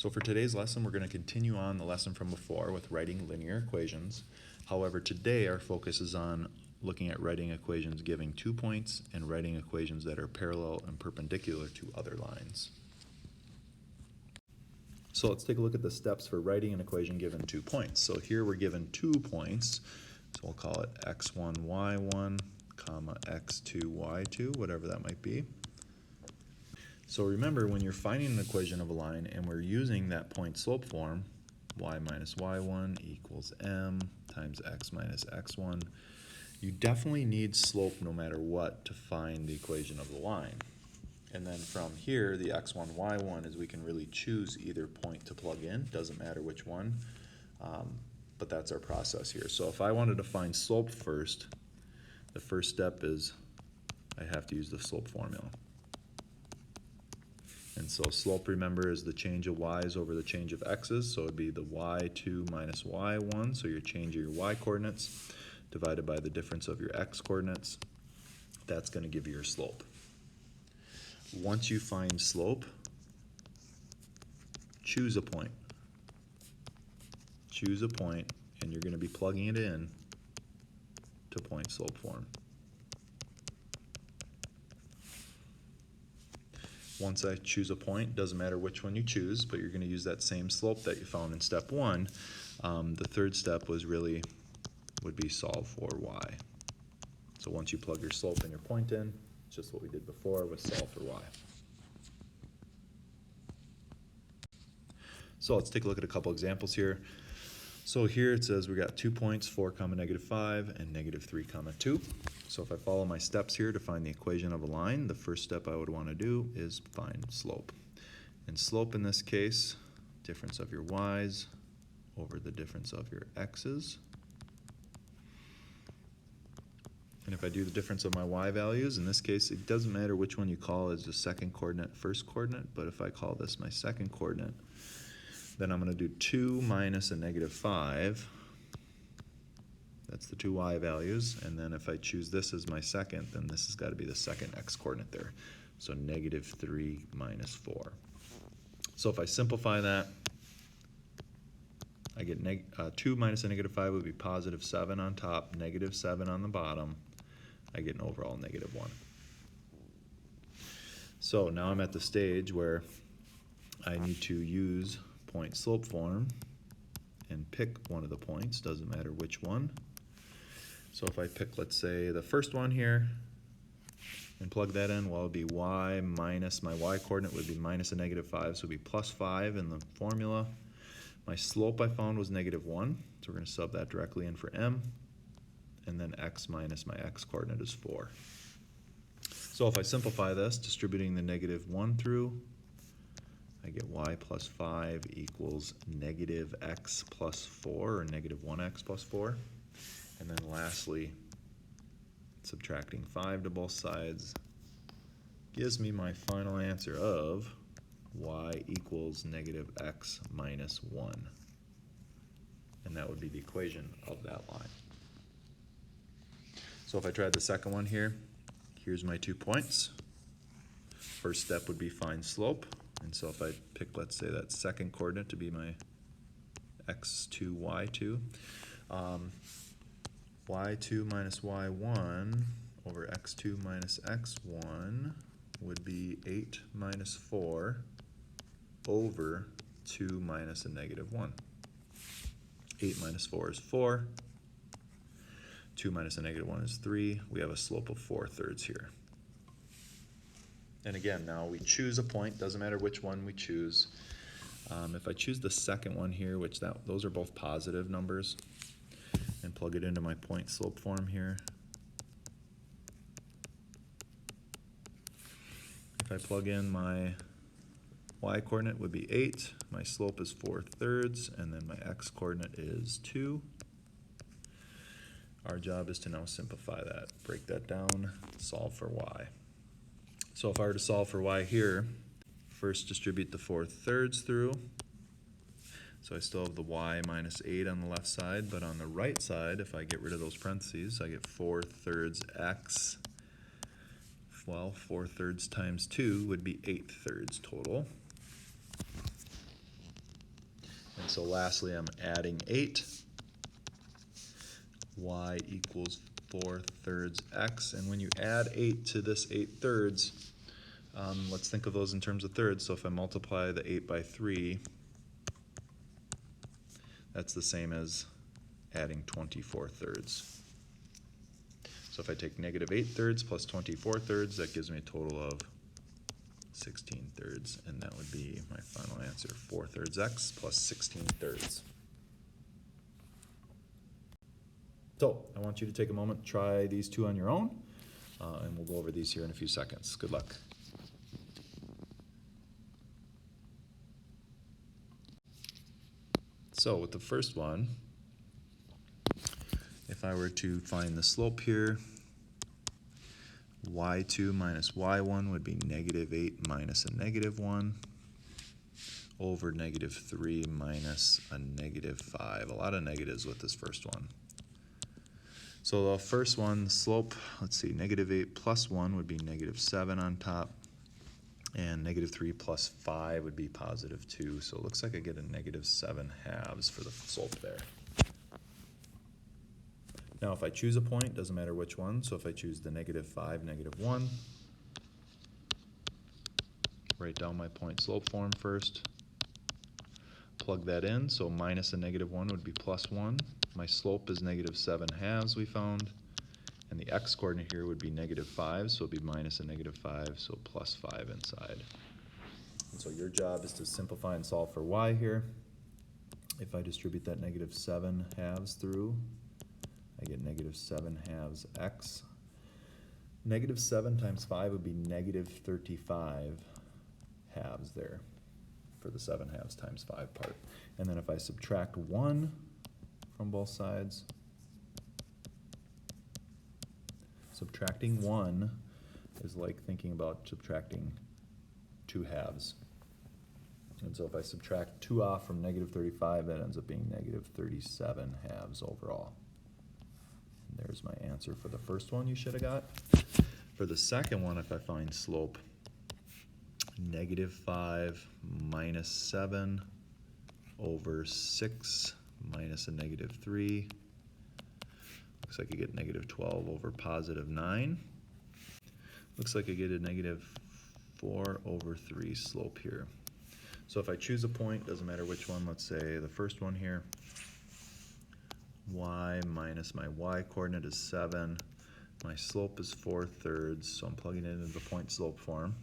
So for today's lesson, we're going to continue on the lesson from before with writing linear equations. However, today our focus is on looking at writing equations giving 2 points and writing equations that are parallel and perpendicular to other lines. So let's take a look at the steps for writing an equation given 2 points. So here we're given 2 points, so we'll call it x1, y1, comma x2, y2, whatever that might be. So remember, when you're finding an equation of a line and we're using that point slope form, y minus y1 equals m times x minus x1, you definitely need slope no matter what to find the equation of the line. And then from here, the x1, y1 is we can really choose either point to plug in, doesn't matter which one, but that's our process here. So if I wanted to find slope first, the first step is I have to use the slope formula. And so slope, remember, is the change of y's over the change of x's, so it would be the y2 minus y1, so your change of your y coordinates divided by the difference of your x coordinates. That's going to give you your slope. Once you find slope, choose a point. Choose a point, and you're going to be plugging it in to point slope form. Once I choose a point, doesn't matter which one you choose, but you're going to use that same slope that you found in step 1. The third step would be solve for y. So once you plug your slope and your point in, it's just what we did before with solve for y. So let's take a look at a couple examples here. So here it says we got 2 points, 4 comma negative 5 and negative 3 comma 2. So if I follow my steps here to find the equation of a line, the first step I would want to do is find slope. And slope in this case, difference of your y's over the difference of your x's. And if I do the difference of my y values, in this case it doesn't matter which one you call as the second coordinate, first coordinate, but if I call this my second coordinate, then I'm going to do 2 minus a negative 5. That's the 2 y values. And then if I choose this as my second, then this has got to be the second x coordinate there. So negative 3 minus 4. So if I simplify that, I get 2 minus a negative 5 would be positive 7 on top, negative 7 on the bottom. I get an overall negative 1. So now I'm at the stage where I need to use point slope form and pick one of the points, doesn't matter which one. So if I pick, let's say, the first one here and plug that in, well, it would be y minus, my y coordinate would be minus a negative 5, so it would be plus 5 in the formula. My slope I found was negative 1, so we're going to sub that directly in for m, and then x minus my x coordinate is 4. So if I simplify this, distributing the negative 1 through, I get y plus 5 equals negative x plus 4, or negative 1x plus 4. And then lastly, subtracting 5 to both sides gives me my final answer of y equals negative x minus 1. And that would be the equation of that line. So if I tried the second one here, here's my 2 points. First step would be find slope. And so if I pick, let's say, that second coordinate to be my x2, y2, y2 minus y1 over x2 minus x1 would be 8 minus 4 over 2 minus a negative 1. 8 minus 4 is 4. 2 minus a negative 1 is 3. We have a slope of 4/3 here. And again, now we choose a point, doesn't matter which one we choose. If I choose the second one here, which those are both positive numbers, and plug it into my point slope form here. If I plug in my y coordinate would be 8, my slope is 4/3, and then my x coordinate is 2. Our job is to now simplify that, break that down, solve for y. So if I were to solve for y here, first distribute the 4/3 through. So I still have the y minus 8 on the left side, but on the right side, if I get rid of those parentheses, I get 4/3 x. Well, 4/3 times 2 would be 8/3 total. so lastly I'm adding 8. Y equals 4/3 x, and when you add 8 to this 8/3, let's think of those in terms of thirds. So if I multiply the 8 by 3, that's the same as adding 24/3. So if I take -8/3 plus 24/3, that gives me a total of 16/3, and that would be my final answer, 4/3 x plus 16/3. So I want you to take a moment, try these two on your own, and we'll go over these here in a few seconds. Good luck. So with the first one, if I were to find the slope here, y2 minus y1 would be -8 minus a -1 over -3 minus a -5. A lot of negatives with this first one. So the first one, the slope, let's see, -8 plus 1 would be -7 on top, and -3 plus 5 would be +2. So it looks like I get a -7/2 for the slope there. Now if I choose a point, doesn't matter which one, so if I choose the -5, -1, write down my point slope form first, plug that in, so minus a -1 would be +1. My slope is -7/2 we found, and the x coordinate here would be -5, so it'd be minus a -5, so +5 inside. And so your job is to simplify and solve for y here. If I distribute that -7/2 through, I get -7/2 x. -7 times 5 would be -35/2 there for the 7/2 times 5 part. And then if I subtract 1 from both sides, subtracting 1 is like thinking about subtracting 2 halves. And so if I subtract 2 off from -35, that ends up being -37/2 overall. There's my answer for the first one you should have got. For the second one, if I find slope -5 minus 7 over 6 minus a -3, looks like I get -12 over +9. Looks like I get a -4 over 3 slope here. So if I choose a point, doesn't matter which one, let's say the first one here, y minus my y coordinate is 7, my slope is 4/3, so I'm plugging it into the point slope form,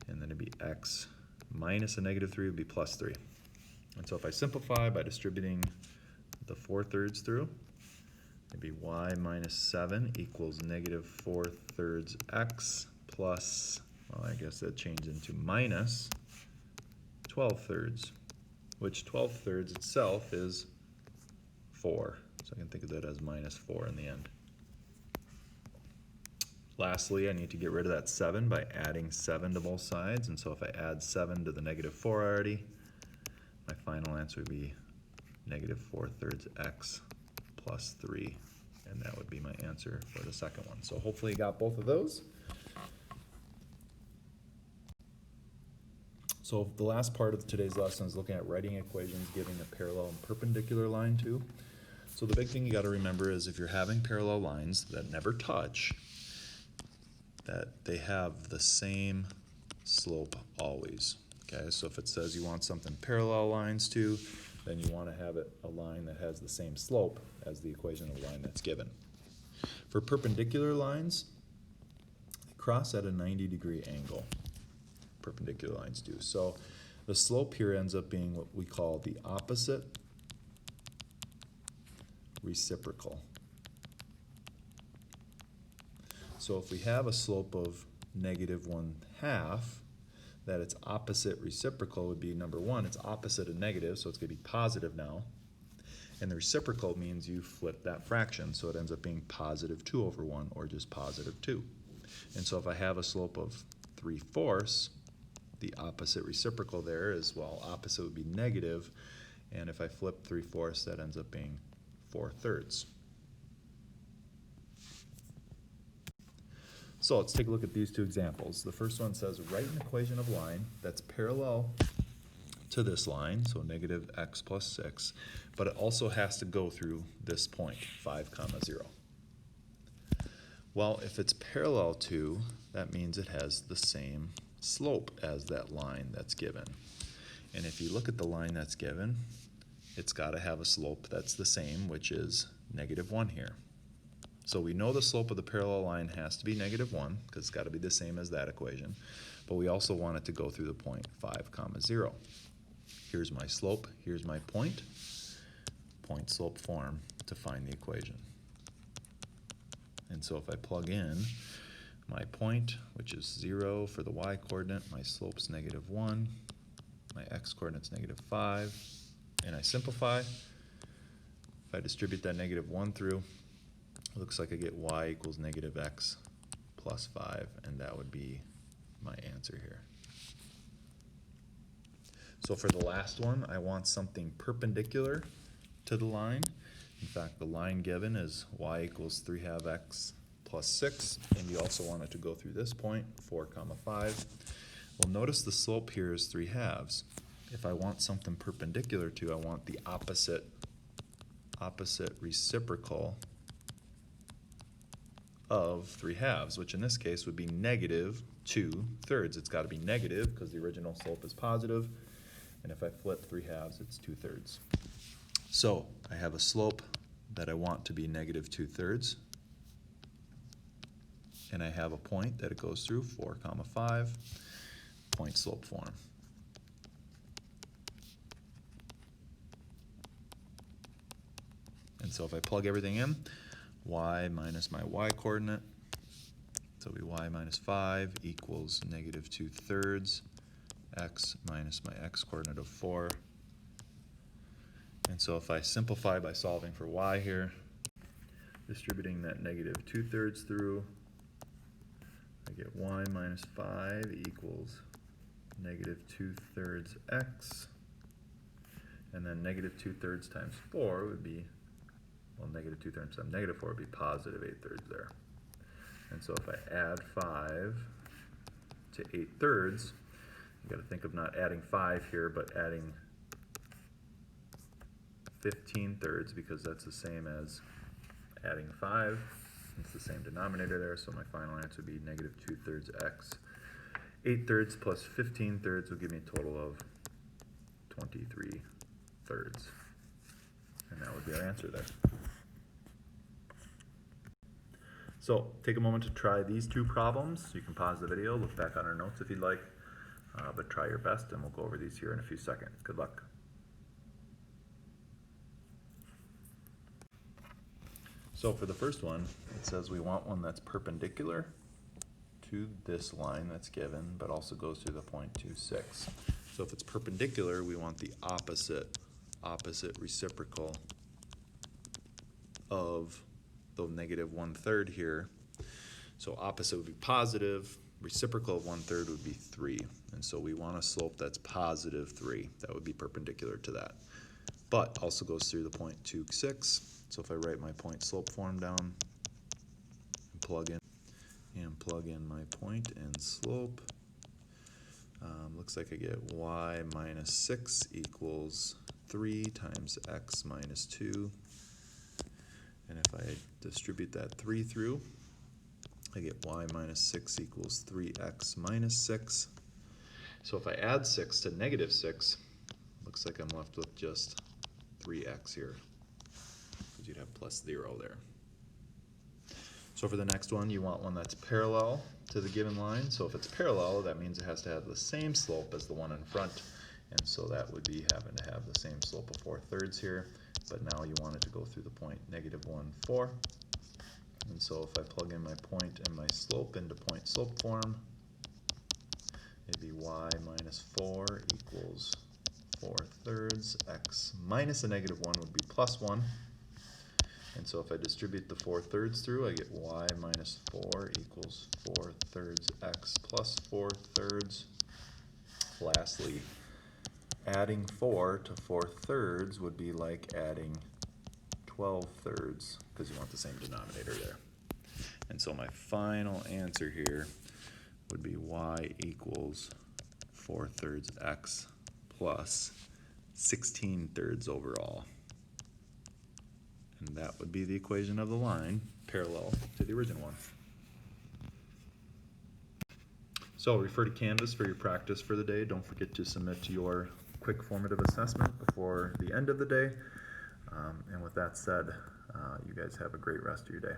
and then it'd be x minus a -3 would be +3. And so if I simplify by distributing the 4/3 through, it'd be y minus 7 equals -4/3 x plus, well, I guess that changed into minus 12/3, which 12/3 itself is 4. So I can think of that as -4 in the end. Lastly, I need to get rid of that 7 by adding 7 to both sides. And so if I add 7 to the -4 already, my final answer would be -4/3 x plus 3. And that would be my answer for the second one. So hopefully you got both of those. So the last part of today's lesson is looking at writing equations giving a parallel and perpendicular line too. So the big thing you got to remember is if you're having parallel lines that never touch, that they have the same slope always. Okay, so if it says you want something parallel lines to, then you want to have it a line that has the same slope as the equation of the line that's given. For perpendicular lines, they cross at a 90-degree angle. Perpendicular lines do. So the slope here ends up being what we call the opposite reciprocal. So if we have a slope of -1/2, that its opposite reciprocal would be, number one, it's opposite of negative, so it's going to be positive now. And the reciprocal means you flip that fraction, so it ends up being +2 over 1 or just +2. And so if I have a slope of 3/4, the opposite reciprocal there is, well, opposite would be negative, and if I flip 3/4, that ends up being 4/3. So let's take a look at these two examples. The first one says, write an equation of line that's parallel to this line, so negative x plus 6, but it also has to go through this point, 5 comma 0. Well, if it's parallel to, that means it has the same slope as that line that's given. And if you look at the line that's given, it's got to have a slope that's the same, which is negative 1 here. So we know the slope of the parallel line has to be negative 1, because it's got to be the same as that equation. But we also want it to go through the point 5 comma 0. Here's my slope, here's my point slope form to find the equation. And so if I plug in my point, which is 0 for the y coordinate, my slope's negative 1, my x coordinate's negative 5, and I simplify. If I distribute that negative 1 through, it looks like I get y equals negative x plus 5, and that would be my answer here. So for the last one, I want something perpendicular to the line. In fact, the line given is y equals 3/2 x plus 6, and you also want it to go through this point, 4 comma 5. Well, notice the slope here is 3/2. If I want something perpendicular to, I want the opposite reciprocal of 3/2, which in this case would be negative 2/3. It's got to be negative because the original slope is positive, and if I flip 3/2, it's 2/3. So I have a slope that I want to be negative 2/3, and I have a point that it goes through, 4 comma 5, point slope form. And so if I plug everything in, y minus my y coordinate, so it'll be y minus 5 equals negative 2/3, x minus my x coordinate of 4. And so if I simplify by solving for y here, distributing that negative 2/3 through, I get y minus 5 equals negative 2/3 x, and then negative 2/3 times 4 would be, well, negative 2/3 times negative 4 would be positive 8/3 there. And so if I add 5 to 8/3, you got to think of not adding 5 here, but adding 15/3, because that's the same as adding 5. It's the same denominator there, so my final answer would be negative 2/3 x. 8/3 plus 15/3 will give me a total of 23/3. And that would be our answer there. So take a moment to try these two problems. You can pause the video, look back on our notes if you'd like, but try your best, and we'll go over these here in a few seconds. Good luck. So for the first one, it says we want one that's perpendicular to this line that's given, but also goes through the point 2,6. So if it's perpendicular, we want the opposite reciprocal of the negative 1/3 here. So opposite would be positive, reciprocal of 1/3 would be 3. And so we want a slope that's positive 3. That would be perpendicular to that. But also goes through the point 2,6. So if I write my point slope form down and plug in my point and slope, looks like I get y minus 6 equals 3 times x minus 2. And if I distribute that 3 through, I get y minus 6 equals 3x minus 6. So if I add 6 to negative 6, looks like I'm left with just 3x here, because you'd have plus 0 there. So for the next one, you want one that's parallel to the given line. So if it's parallel, that means it has to have the same slope as the one in front. And so that would be having to have the same slope of 4/3 here. But now you want it to go through the point negative 1, 4. And so if I plug in my point and my slope into point slope form, it'd be y minus 4 equals 4/3. X minus a negative 1 would be plus 1. And so if I distribute the 4/3 through, I get y minus 4 equals 4/3 x plus 4/3. Lastly, adding 4 to 4/3 would be like adding 12/3, because you want the same denominator there. And so my final answer here would be y equals 4/3 x plus 16/3 overall. And that would be the equation of the line parallel to the original one. So refer to Canvas for your practice for the day. Don't forget to submit your quick formative assessment before the end of the day. And with that said, you guys have a great rest of your day.